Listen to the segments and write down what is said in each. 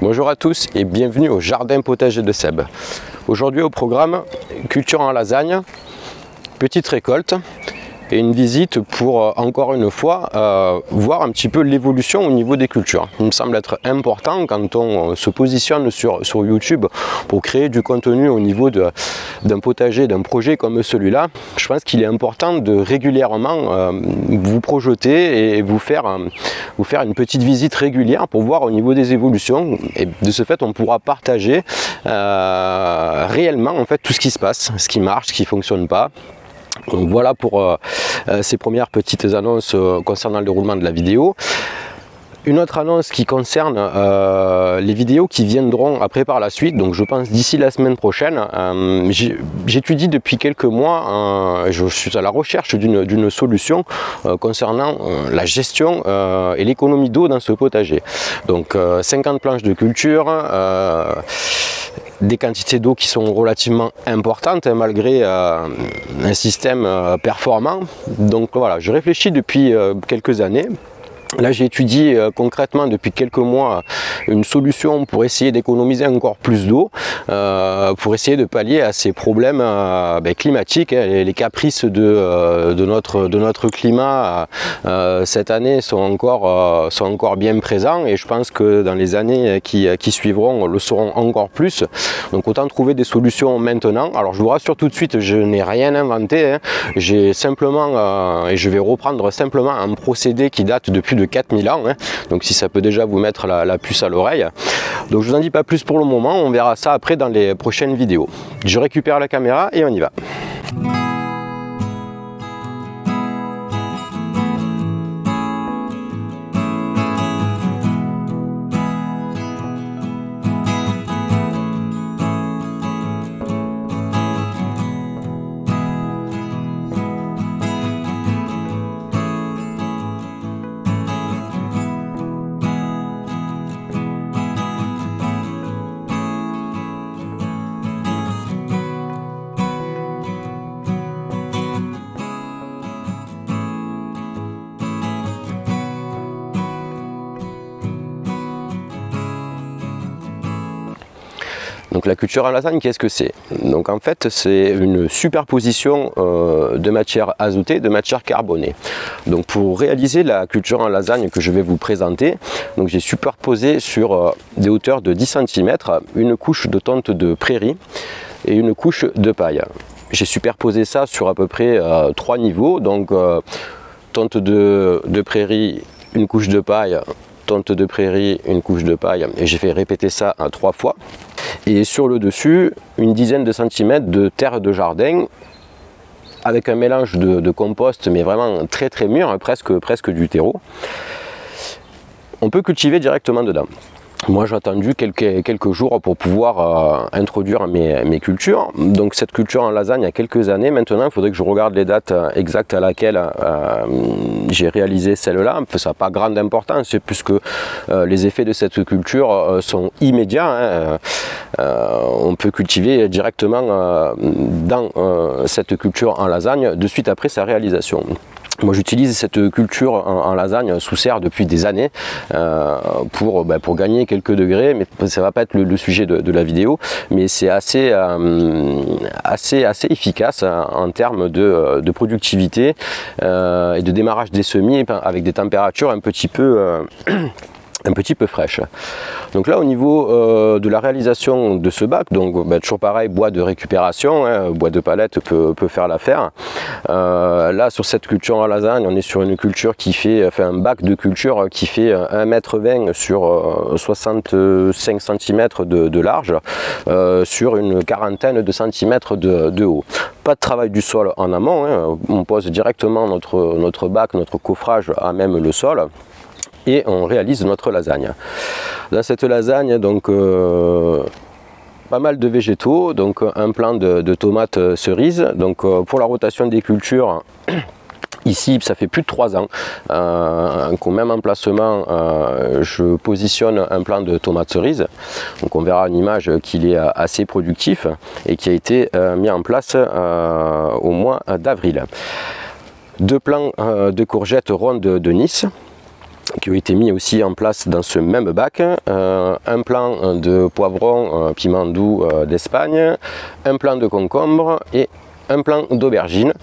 Bonjour à tous et bienvenue au jardin potager de Seb. Aujourd'hui au programme, culture en lasagne, petite récolte et une visite pour encore une fois voir un petit peu l'évolution au niveau des cultures. Il me semble être important quand on se positionne sur YouTube pour créer du contenu au niveau d'un potager, d'un projet comme celui-là. Je pense qu'il est important de régulièrement vous projeter et vous faire une petite visite régulière pour voir au niveau des évolutions, et de ce fait on pourra partager réellement en fait tout ce qui se passe, ce qui marche, ce qui ne fonctionne pas. Donc voilà pour ces premières petites annonces concernant le déroulement de la vidéo. Une autre annonce qui concerne les vidéos qui viendront après par la suite, donc je pense d'ici la semaine prochaine. J'étudie depuis quelques mois, je suis à la recherche d'une solution concernant la gestion et l'économie d'eau dans ce potager. Donc 50 planches de culture, des quantités d'eau qui sont relativement importantes malgré un système performant. Donc voilà, je réfléchis depuis quelques années. Là j'ai étudié concrètement depuis quelques mois une solution pour essayer d'économiser encore plus d'eau, pour essayer de pallier à ces problèmes climatiques. Les caprices de notre climat cette année sont encore bien présents, et je pense que dans les années qui suivront le seront encore plus. Donc autant trouver des solutions maintenant. Alors je vous rassure tout de suite, je n'ai rien inventé, hein. J'ai simplement, et je vais reprendre simplement un procédé qui date depuis de 4000 ans, hein. Donc si ça peut déjà vous mettre la puce à l'oreille. Donc je vous en dis pas plus pour le moment, on verra ça après dans les prochaines vidéos. Je récupère la caméra et on y va. Donc la culture en lasagne, qu'est-ce que c'est? Donc en fait c'est une superposition de matière azotée, de matière carbonée. Donc pour réaliser la culture en lasagne que je vais vous présenter, donc j'ai superposé sur des hauteurs de 10 cm une couche de tonte de prairie et une couche de paille. J'ai superposé ça sur à peu près 3 niveaux, donc tonte de prairie, une couche de paille, tonte de prairie, une couche de paille, et j'ai fait répéter ça 3 fois. Et sur le dessus, une dizaine de centimètres de terre de jardin avec un mélange de compost, mais vraiment très mûr, hein, presque du terreau. On peut cultiver directement dedans. Moi j'ai attendu quelques jours pour pouvoir introduire mes cultures. Donc cette culture en lasagne il y a quelques années maintenant, il faudrait que je regarde les dates exactes à laquelle j'ai réalisé celle-là. Ça n'a pas grande importance puisque les effets de cette culture sont immédiats, hein. On peut cultiver directement dans cette culture en lasagne de suite après sa réalisation. Moi j'utilise cette culture en lasagne sous serre depuis des années pour gagner quelques degrés, mais ça va pas être le sujet de la vidéo, mais c'est assez efficace en termes de productivité et de démarrage des semis avec des températures un petit peu fraîche. Donc là au niveau de la réalisation de ce bac, donc toujours pareil, bois de récupération, hein, bois de palette peut faire l'affaire. Là sur cette culture en lasagne, on est sur une culture qui fait, un bac de culture qui fait 1,20 m sur 65 cm de large, sur une quarantaine de centimètres de haut. Pas de travail du sol en amont, hein. On pose directement notre bac, notre coffrage à même le sol, et on réalise notre lasagne. Dans cette lasagne, donc pas mal de végétaux, donc un plant de tomates cerises. Donc pour la rotation des cultures, ici ça fait plus de 3 ans qu'au même emplacement je positionne un plant de tomates cerises. Donc on verra une image qu'il est assez productif et qui a été mis en place au mois d'avril. 2 plants de courgettes rondes de Nice. qui ont été mis aussi en place dans ce même bac, un plant de poivron, piment doux d'Espagne, un plant de concombre et un plant d'aubergine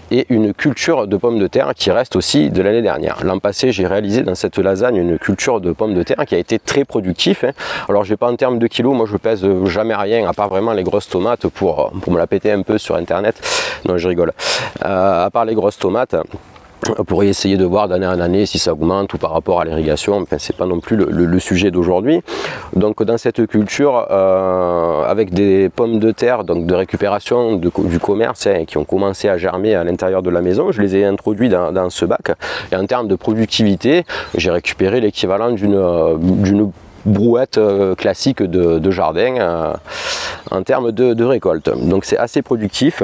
et une culture de pommes de terre qui reste aussi de l'année dernière. L'an passé, j'ai réalisé dans cette lasagne une culture de pommes de terre qui a été très productif. Alors, je n'ai pas en termes de kilos, moi je pèse jamais rien, à part vraiment les grosses tomates pour me la péter un peu sur internet. Non, je rigole. À part les grosses tomates, on pourrait essayer de voir d'année en année si ça augmente ou par rapport à l'irrigation, enfin c'est pas non plus le sujet d'aujourd'hui. Donc dans cette culture, avec des pommes de terre donc de récupération du commerce qui ont commencé à germer à l'intérieur de la maison, je les ai introduits dans ce bac. Et en termes de productivité, j'ai récupéré l'équivalent d'une brouette classique de jardin en termes de récolte. Donc c'est assez productif.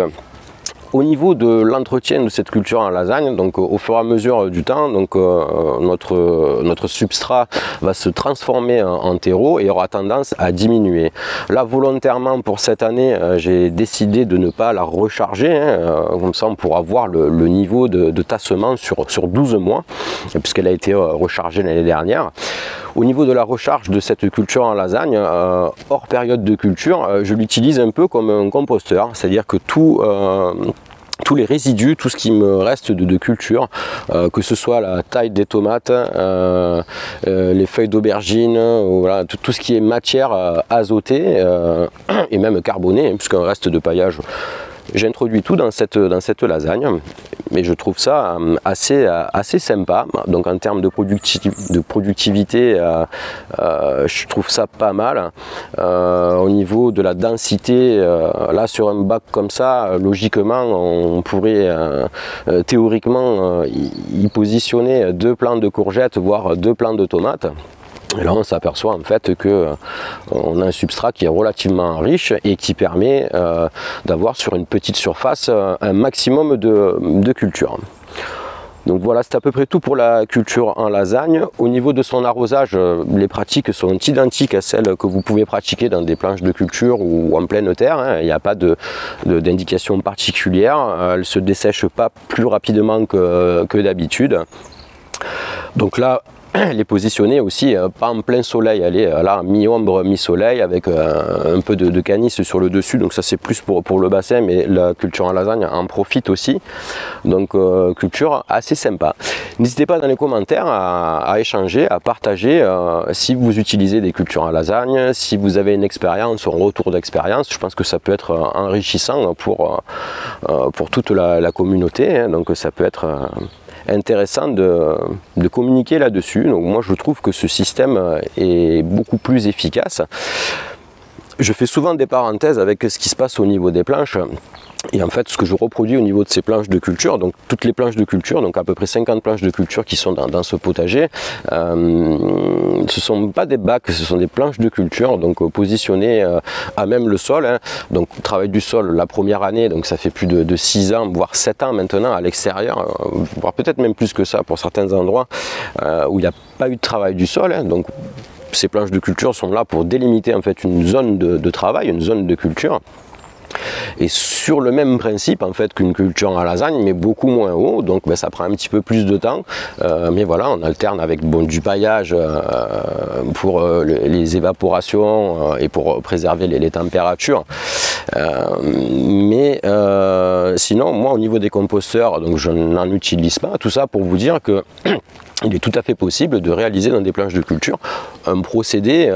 Au niveau de l'entretien de cette culture en lasagne, donc au fur et à mesure du temps, donc notre substrat va se transformer en terreau et aura tendance à diminuer. Là, volontairement pour cette année, j'ai décidé de ne pas la recharger, comme ça on pourra voir le niveau de tassement sur 12 mois, puisqu'elle a été rechargée l'année dernière. Au niveau de la recharge de cette culture en lasagne, hors période de culture, je l'utilise un peu comme un composteur, c'est-à-dire que tous les résidus, tout ce qui me reste de culture, que ce soit la taille des tomates, les feuilles d'aubergine, voilà, tout ce qui est matière azotée et même carbonée, puisqu'un reste de paillage, j'introduis tout dans cette lasagne. Mais je trouve ça assez sympa. Donc en termes de productivité, je trouve ça pas mal. Au niveau de la densité, là sur un bac comme ça, logiquement on pourrait théoriquement y positionner 2 plants de courgettes, voire 2 plants de tomates. Et là on s'aperçoit en fait qu'on a un substrat qui est relativement riche et qui permet d'avoir sur une petite surface un maximum de culture. Donc voilà, c'est à peu près tout pour la culture en lasagne. Au niveau de son arrosage, les pratiques sont identiques à celles que vous pouvez pratiquer dans des planches de culture ou en pleine terre. Il n'y a pas d'indication particulière. Elle ne se dessèche pas plus rapidement que d'habitude. Donc là, elle est positionnée aussi pas en plein soleil, elle est là mi-ombre, mi-soleil avec un peu de canis sur le dessus, donc ça c'est plus pour le bassin, mais la culture en lasagne en profite aussi. Donc culture assez sympa. N'hésitez pas dans les commentaires à échanger, à partager si vous utilisez des cultures en lasagne, si vous avez une expérience, un retour d'expérience. Je pense que ça peut être enrichissant pour toute la communauté, donc ça peut être intéressant de communiquer là-dessus. Donc moi je trouve que ce système est beaucoup plus efficace. Je fais souvent des parenthèses avec ce qui se passe au niveau des planches. Et en fait, ce que je reproduis au niveau de ces planches de culture, donc toutes les planches de culture, donc à peu près 50 planches de culture qui sont dans ce potager, ce ne sont pas des bacs, ce sont des planches de culture, donc positionnées à même le sol. Donc travail du sol la première année, donc ça fait plus de 6 ans, voire 7 ans maintenant à l'extérieur, voire peut-être même plus que ça pour certains endroits où il n'y a pas eu de travail du sol. Donc ces planches de culture sont là pour délimiter en fait une zone de travail, une zone de culture. Et sur le même principe en fait qu'une culture en lasagne, mais beaucoup moins haut, donc ça prend un petit peu plus de temps, mais voilà, on alterne avec du paillage pour les évaporations et pour préserver les températures, mais sinon moi au niveau des composteurs, donc je n'en utilise pas. Tout ça pour vous dire que il est tout à fait possible de réaliser dans des planches de culture un procédé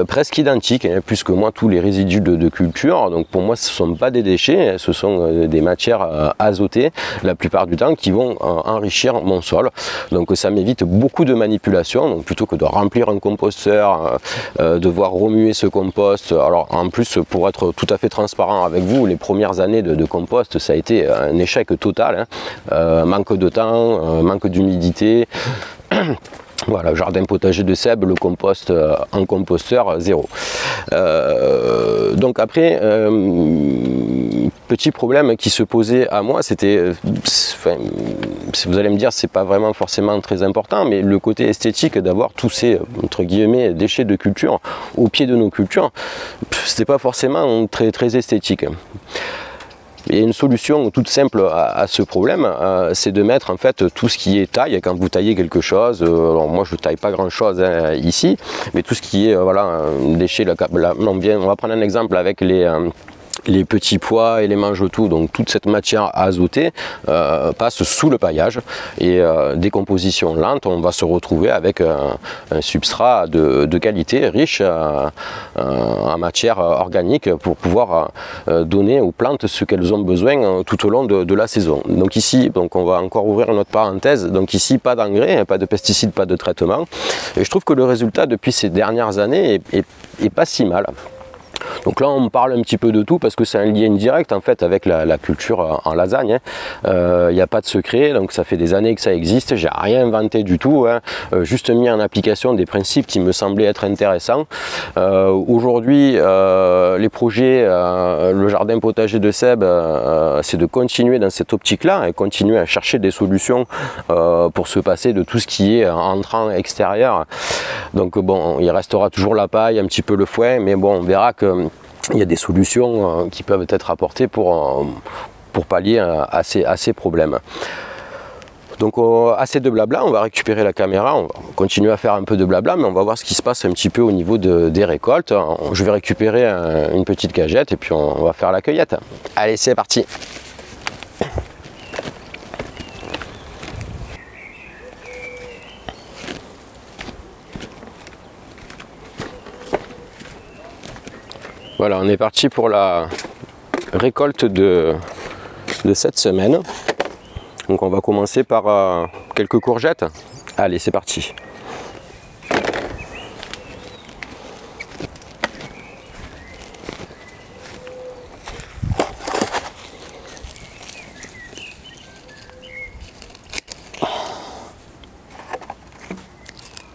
presque identique, puisque moi tous les résidus de culture, donc pour moi ce ne sont pas des déchets, ce sont des matières azotées la plupart du temps qui vont enrichir mon sol. Donc ça m'évite beaucoup de manipulations, donc plutôt que de remplir un composteur, devoir remuer ce compost. Alors en plus, pour être tout à fait transparent avec vous, les premières années de compost ça a été un échec total, manque de temps, manque d'humidité. Voilà, jardin potager de Seb, le compost en composteur, 0. Donc après, petit problème qui se posait à moi, c'était, vous allez me dire, c'est pas vraiment forcément très important, mais le côté esthétique d'avoir tous ces, entre guillemets, déchets de culture au pied de nos cultures, c'était pas forcément très esthétique. Il y a une solution toute simple à ce problème, c'est de mettre en fait tout ce qui est taille. Quand vous taillez quelque chose, alors moi je ne taille pas grand chose ici, mais tout ce qui est voilà, déchets, on va prendre un exemple avec les petits pois et les mange-tout, donc toute cette matière azotée passe sous le paillage et décomposition lente, on va se retrouver avec un substrat de qualité riche en matière organique pour pouvoir donner aux plantes ce qu'elles ont besoin tout au long de la saison. Donc ici, donc on va encore ouvrir notre parenthèse, donc ici pas d'engrais, pas de pesticides, pas de traitement, et je trouve que le résultat depuis ces dernières années est pas si mal. Donc là on parle un petit peu de tout parce que c'est un lien direct en fait avec la culture en lasagne. Il n'y a pas de secret, donc ça fait des années que ça existe, j'ai rien inventé du tout, juste mis en application des principes qui me semblaient être intéressants. Aujourd'hui les projets, le jardin potager de Seb, c'est de continuer dans cette optique là et continuer à chercher des solutions pour se passer de tout ce qui est entrant extérieur. Donc bon, il restera toujours la paille, un petit peu le foin, mais bon, on verra que il y a des solutions qui peuvent être apportées pour pallier à ces problèmes. Donc assez de blabla, on va récupérer la caméra, on va continuer à faire un peu de blabla, mais on va voir ce qui se passe un petit peu au niveau des récoltes. Je vais récupérer une petite cagette et puis on va faire la cueillette. Allez, c'est parti! Voilà, on est parti pour la récolte de cette semaine. Donc on va commencer par quelques courgettes. Allez, c'est parti.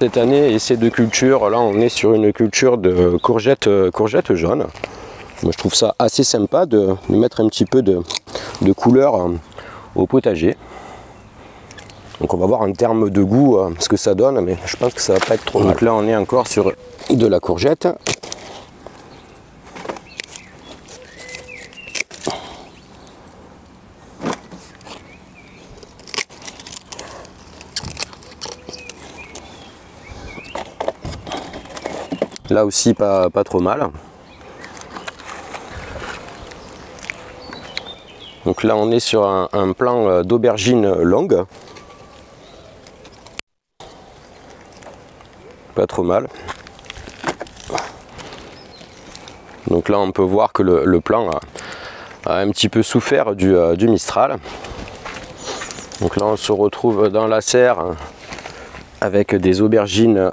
Cette année et ces deux cultures, là on est sur une culture de courgettes jaunes. Moi, je trouve ça assez sympa de mettre un petit peu de couleur au potager. Donc on va voir en termes de goût ce que ça donne, mais je pense que ça va pas être trop mal. Donc là on est encore sur de la courgette. Là aussi pas trop mal. Donc là on est sur un plan d'aubergine longue. Pas trop mal. Donc là on peut voir que le plan a un petit peu souffert du Mistral. Donc là on se retrouve dans la serre avec des aubergines.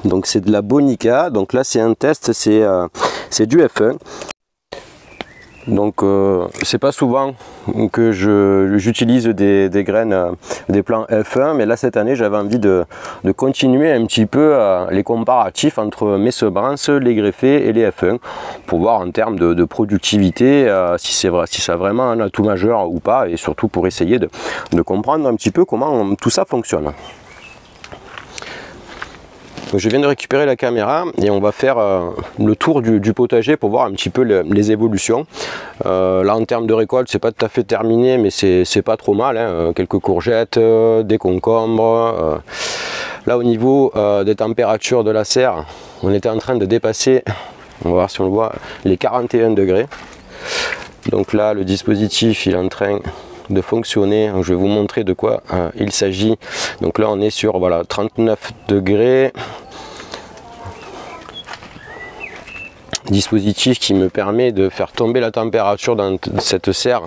Donc c'est de la Bonica, donc là c'est un test, c'est du F1. Donc c'est pas souvent que j'utilise des graines, des plants F1, mais là cette année j'avais envie de continuer un petit peu les comparatifs entre mes semences, les greffés et les F1, pour voir en termes de productivité si ça a vraiment un atout majeur ou pas, et surtout pour essayer de comprendre un petit peu comment tout ça fonctionne. Je viens de récupérer la caméra et on va faire le tour du potager pour voir un petit peu les évolutions. Là en termes de récolte c'est pas tout à fait terminé, mais c'est pas trop mal, hein. Quelques courgettes, des concombres. Là au niveau des températures de la serre, on était en train de dépasser, on va voir si on le voit, les 41 degrés. Donc là le dispositif il est en train de fonctionner. Je vais vous montrer de quoi il s'agit. Donc là on est sur voilà 39 degrés. Dispositif qui me permet de faire tomber la température dans cette serre.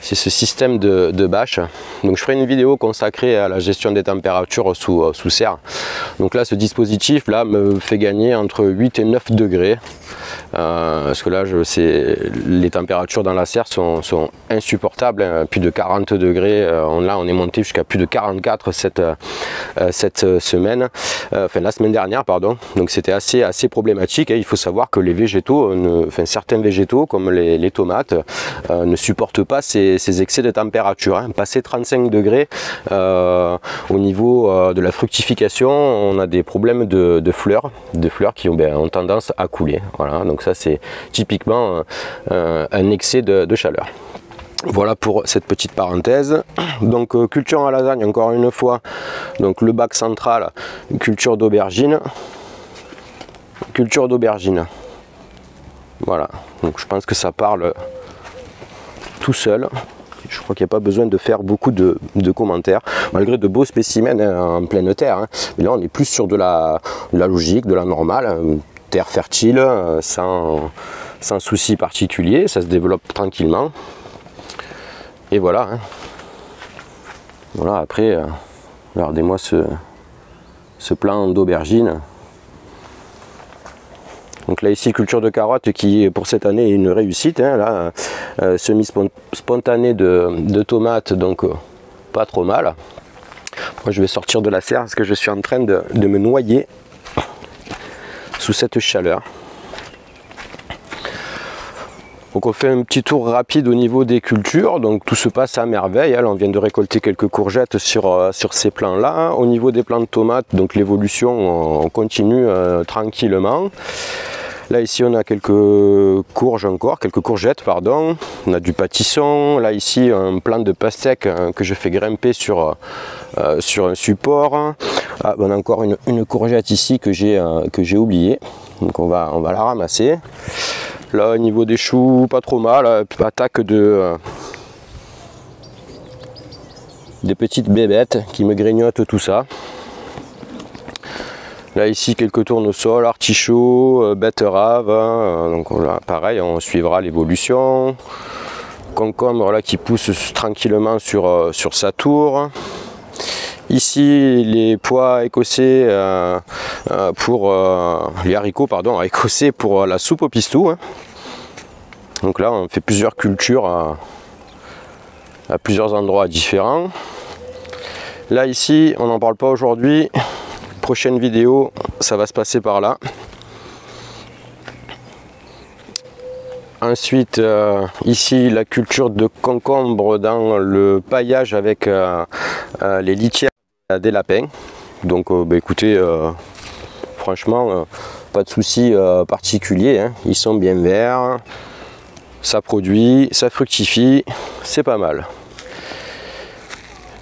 C'est ce système de bâche. Donc je ferai une vidéo consacrée à la gestion des températures sous serre. Donc là ce dispositif là me fait gagner entre 8 et 9 degrés. Parce que là les températures dans la serre sont insupportables, hein. Plus de 40 degrés, là on est monté jusqu'à plus de 44 cette semaine, enfin la semaine dernière pardon. Donc c'était assez problématique, hein. Il faut savoir que les végétaux, certains végétaux comme les tomates ne supportent pas ces excès de température, hein. Passé 35 degrés au niveau de la fructification, on a des problèmes de fleurs qui ont tendance à couler. Voilà, donc donc ça c'est typiquement un excès de chaleur. Voilà pour cette petite parenthèse. Donc culture en lasagne, encore une fois, donc le bac central, culture d'aubergine. Culture d'aubergine. Voilà, donc je pense que ça parle tout seul. Je crois qu'il n'y a pas besoin de faire beaucoup de commentaires, malgré de beaux spécimens en pleine terre. Hein. Mais là, on est plus sur de la logique, de la normale, terre fertile, sans souci particulier, ça se développe tranquillement. Et voilà. Hein. Voilà, après, regardez-moi ce plan d'aubergine. Donc là ici culture de carottes qui pour cette année est une réussite, hein, là semi spontané de tomates, donc pas trop mal. Moi je vais sortir de la serre parce que je suis en train de me noyer sous cette chaleur. Donc on fait un petit tour rapide au niveau des cultures, donc tout se passe à merveille. Là on vient de récolter quelques courgettes sur ces plants là. Au niveau des plants de tomates, donc l'évolution on continue tranquillement. Là ici on a quelques courges encore, quelques courgettes pardon, on a du pâtisson, là ici un plant de pastèque que je fais grimper sur un support. Ah, on a encore une courgette ici que j'ai oubliée, donc on va la ramasser. Là au niveau des choux, pas trop mal, attaque des petites bébêtes qui me grignotent tout ça. Là ici quelques tournesols, artichauts, betteraves, donc là pareil on suivra l'évolution. Concombre là qui pousse tranquillement sur sa tour. Ici les pois écossais pour les haricots pardon écossais pour la soupe au pistou. Hein. Donc là on fait plusieurs cultures à plusieurs endroits différents. Là ici on n'en parle pas aujourd'hui. Prochaine vidéo, ça va se passer par là. Ensuite, ici la culture de concombre dans le paillage avec les litières des lapins. Donc, écoutez, franchement, pas de souci particulier. Hein. Ils sont bien verts, ça produit, ça fructifie, c'est pas mal.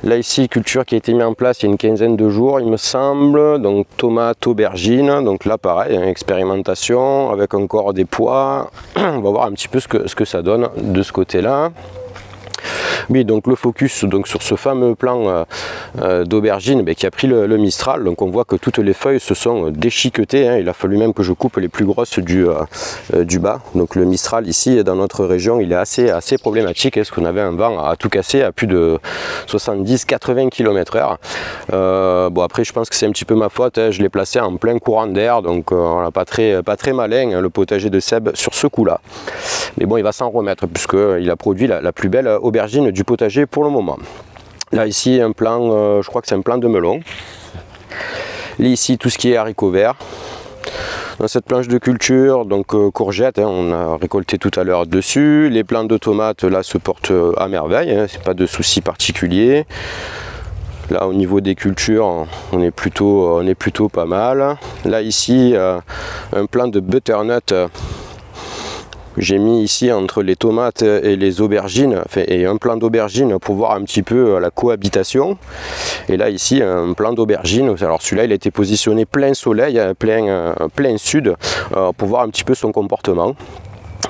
Là ici, culture qui a été mise en place il y a une quinzaine de jours, il me semble. Donc tomates, aubergines. Donc là pareil, expérimentation avec encore des pois. On va voir un petit peu ce que ça donne de ce côté-là. Oui, donc le focus donc, sur ce fameux plan d'aubergine qui a pris le Mistral. Donc on voit que toutes les feuilles se sont déchiquetées. Hein. Il a fallu même que je coupe les plus grosses du bas. Donc le Mistral ici dans notre région, il est assez problématique. Est-ce qu'on avait un vent à tout casser à plus de 70-80 km/h. Bon après je pense que c'est un petit peu ma faute. Hein. Je l'ai placé en plein courant d'air. Donc voilà, pas très malin hein, le potager de Seb sur ce coup-là. Mais bon, il va s'en remettre puisqu'il a produit la plus belle aubergine du potager pour le moment. Là ici un plan, je crois que c'est un plan de melon. Là ici tout ce qui est haricots verts. Dans cette planche de culture, donc courgettes, hein, on a récolté tout à l'heure dessus. Les plants de tomates là se portent à merveille, hein, c'est pas de souci particulier. Là au niveau des cultures, on est plutôt pas mal. Là ici un plant de butternut. J'ai mis ici entre les tomates et les aubergines, et un plant d'aubergine pour voir un petit peu la cohabitation. Et là ici un plant d'aubergine, alors celui-là il a été positionné plein soleil, plein sud, pour voir un petit peu son comportement.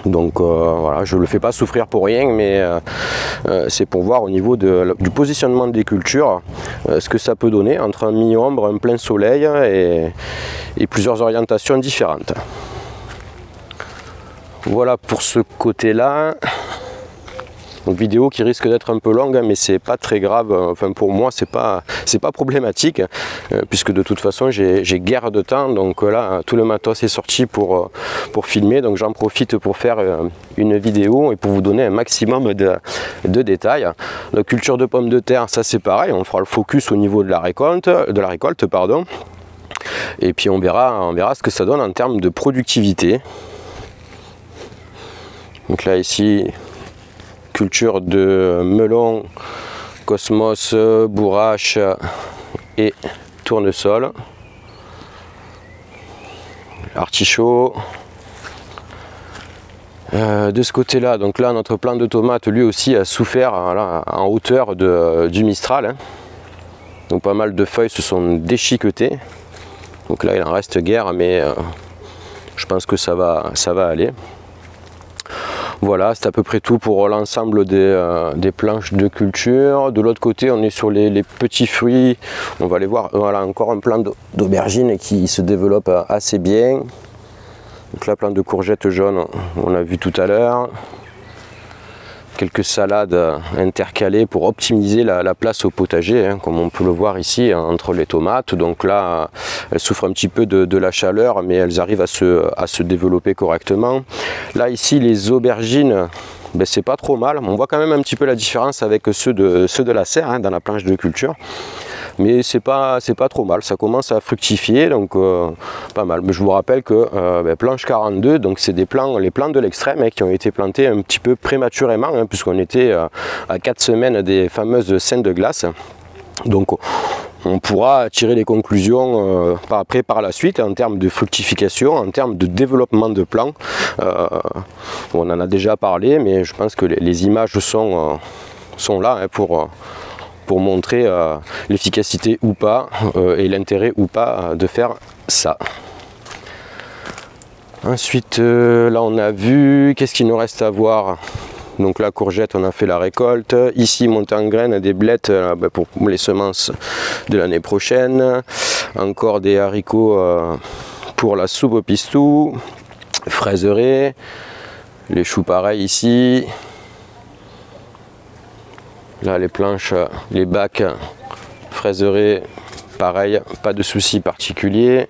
Donc voilà, je ne le fais pas souffrir pour rien, mais c'est pour voir au niveau du positionnement des cultures ce que ça peut donner entre un mi-ombre, un plein soleil et plusieurs orientations différentes. Voilà pour ce côté-là. Vidéo qui risque d'être un peu longue, mais c'est pas très grave. Enfin pour moi c'est pas problématique puisque de toute façon j'ai guère de temps. Donc là tout le matos est sorti pour filmer. Donc j'en profite pour faire une vidéo et pour vous donner un maximum de détails. La culture de pommes de terre, ça c'est pareil. On fera le focus au niveau de la récolte, pardon. Et puis on verra ce que ça donne en termes de productivité. Donc là ici, culture de melon, cosmos, bourrache et tournesol. Artichaut. De ce côté-là, donc là notre plant de tomates lui aussi a souffert voilà, en hauteur du Mistral. Hein. Donc pas mal de feuilles se sont déchiquetées. Donc là il en reste guère, mais je pense que ça va aller. Voilà, c'est à peu près tout pour l'ensemble des planches de culture. De l'autre côté, on est sur les petits fruits. On va aller voir, voilà, encore un plant d'aubergine qui se développe assez bien. Donc là, plant de courgettes jaunes, on a vu tout à l'heure. Quelques salades intercalées pour optimiser la place au potager, hein, comme on peut le voir ici entre les tomates. Donc là, elles souffrent un petit peu de la chaleur, mais elles arrivent à se développer correctement. Là, ici, les aubergines, ben, c'est pas trop mal. On voit quand même un petit peu la différence avec ceux de la serre hein, dans la planche de culture. Mais c'est pas trop mal, ça commence à fructifier, donc pas mal. Mais je vous rappelle que planche 42, donc c'est les plants de l'extrême hein, qui ont été plantés un petit peu prématurément, hein, puisqu'on était à 4 semaines des fameuses scènes de glace. Donc on pourra tirer les conclusions par la suite en termes de fructification, en termes de développement de plants. On en a déjà parlé, mais je pense que les images sont là hein, pour montrer l'efficacité ou pas et l'intérêt ou pas de faire ça. Ensuite, là on a vu, qu'est-ce qu'il nous reste à voir? Donc la courgette, on a fait la récolte. Ici, monter en graines des blettes pour les semences de l'année prochaine. Encore des haricots pour la soupe au pistou. Fraiserets. Les choux pareil ici. Là, les planches, les bacs, fraiserets, pareil, pas de soucis particuliers.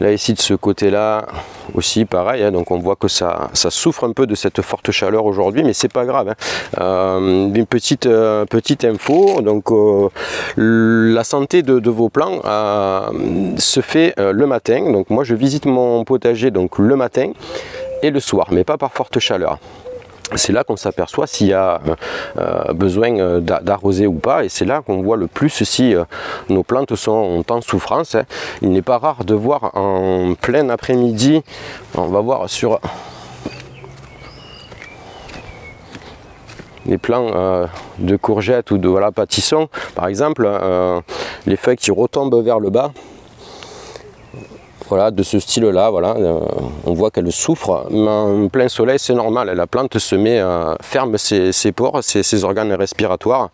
Là, ici, de ce côté-là, aussi pareil, hein, donc on voit que ça souffre un peu de cette forte chaleur aujourd'hui, mais c'est pas grave. Hein. Une petite info, donc la santé de vos plants se fait le matin. Donc moi, je visite mon potager donc le matin et le soir, mais pas par forte chaleur. C'est là qu'on s'aperçoit s'il y a besoin d'arroser ou pas, et c'est là qu'on voit le plus si nos plantes sont en souffrance. Hein. Il n'est pas rare de voir en plein après-midi, on va voir sur les plants de courgettes ou de pâtissons, par exemple, les feuilles qui retombent vers le bas. Voilà, de ce style-là, voilà, on voit qu'elle souffre, mais en plein soleil, c'est normal. La plante se met, ferme ses pores, ses organes respiratoires,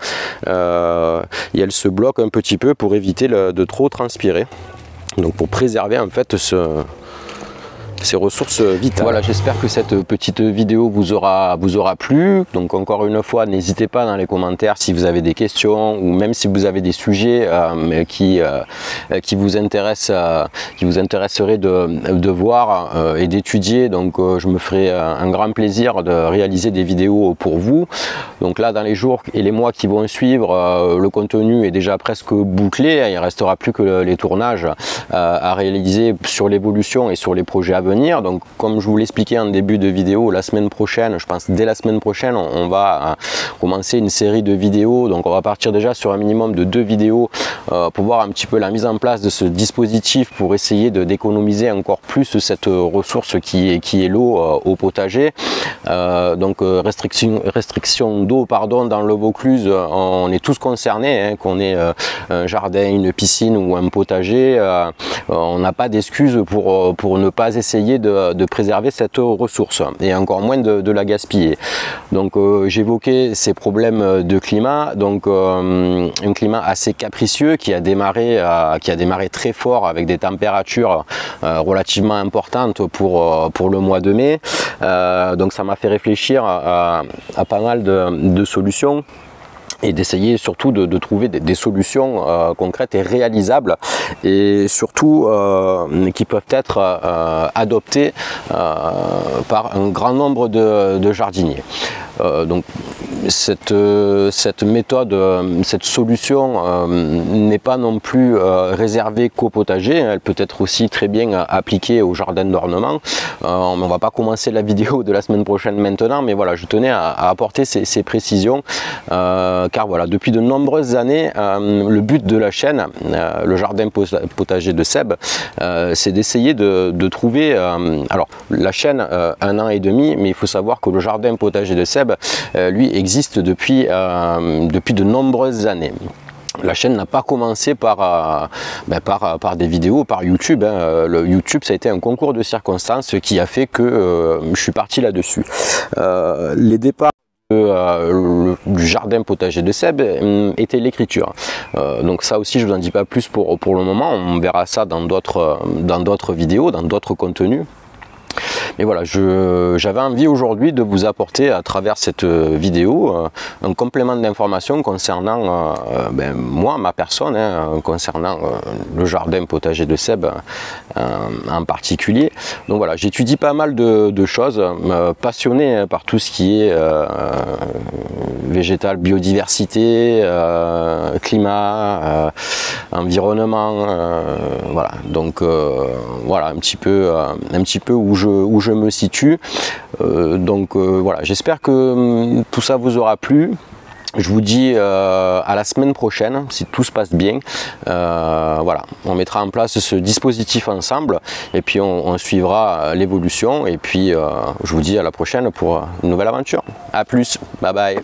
et elle se bloque un petit peu pour éviter de trop transpirer. Donc pour préserver en fait ces ressources vitales. Voilà, j'espère que cette petite vidéo vous aura plu. Donc encore une fois, n'hésitez pas dans les commentaires si vous avez des questions ou même si vous avez des sujets qui vous intéresseraient de voir et d'étudier. Donc je me ferai un grand plaisir de réaliser des vidéos pour vous. Donc là, dans les jours et les mois qui vont suivre, le contenu est déjà presque bouclé. Il ne restera plus que les tournages à réaliser sur l'évolution et sur les projets à venir. Donc comme je vous l'expliquais en début de vidéo, la semaine prochaine, je pense dès la semaine prochaine, on va commencer une série de vidéos. Donc on va partir déjà sur un minimum de 2 vidéos pour voir un petit peu la mise en place de ce dispositif pour essayer d'économiser encore plus cette ressource qui est l'eau au potager. Donc restriction d'eau dans le Vaucluse, on est tous concernés, hein, qu'on ait un jardin, une piscine ou un potager, on n'a pas d'excuse pour ne pas essayer de préserver cette ressource et encore moins de la gaspiller. Donc j'évoquais ces problèmes de climat, donc un climat assez capricieux qui a démarré très fort avec des températures relativement importantes pour le mois de mai. Donc ça m'a fait réfléchir à pas mal de solutions et d'essayer surtout de trouver des solutions concrètes et réalisables et surtout qui peuvent être adoptées par un grand nombre de jardiniers. Donc cette méthode, cette solution n'est pas non plus réservée qu'au potager, elle peut être aussi très bien appliquée au jardin d'ornement. On ne va pas commencer la vidéo de la semaine prochaine maintenant, mais voilà, je tenais à apporter ces précisions, car voilà, depuis de nombreuses années, le but de la chaîne, le jardin potager de Seb, c'est d'essayer de trouver, alors la chaîne 1 an et demi, mais il faut savoir que le jardin potager de Seb, lui, existe depuis de nombreuses années. La chaîne n'a pas commencé par des vidéos, par YouTube. Le YouTube, ça a été un concours de circonstances qui a fait que je suis parti là-dessus. Les départs du jardin potager de Seb était l'écriture. Donc ça aussi, je vous en dis pas plus pour le moment. On verra ça dans d'autres vidéos, dans d'autres contenus. Mais voilà, j'avais envie aujourd'hui de vous apporter à travers cette vidéo un complément d'information concernant moi, ma personne, concernant le jardin potager de Seb en particulier. Donc voilà, j'étudie pas mal de choses, passionné par tout ce qui est végétal, biodiversité, climat, environnement, voilà. Donc voilà un petit peu où je me situe. Voilà, j'espère que tout ça vous aura plu. Je vous dis à la semaine prochaine, si tout se passe bien. Voilà, on mettra en place ce dispositif ensemble et puis on suivra l'évolution. Et puis je vous dis à la prochaine pour une nouvelle aventure. A plus, bye bye.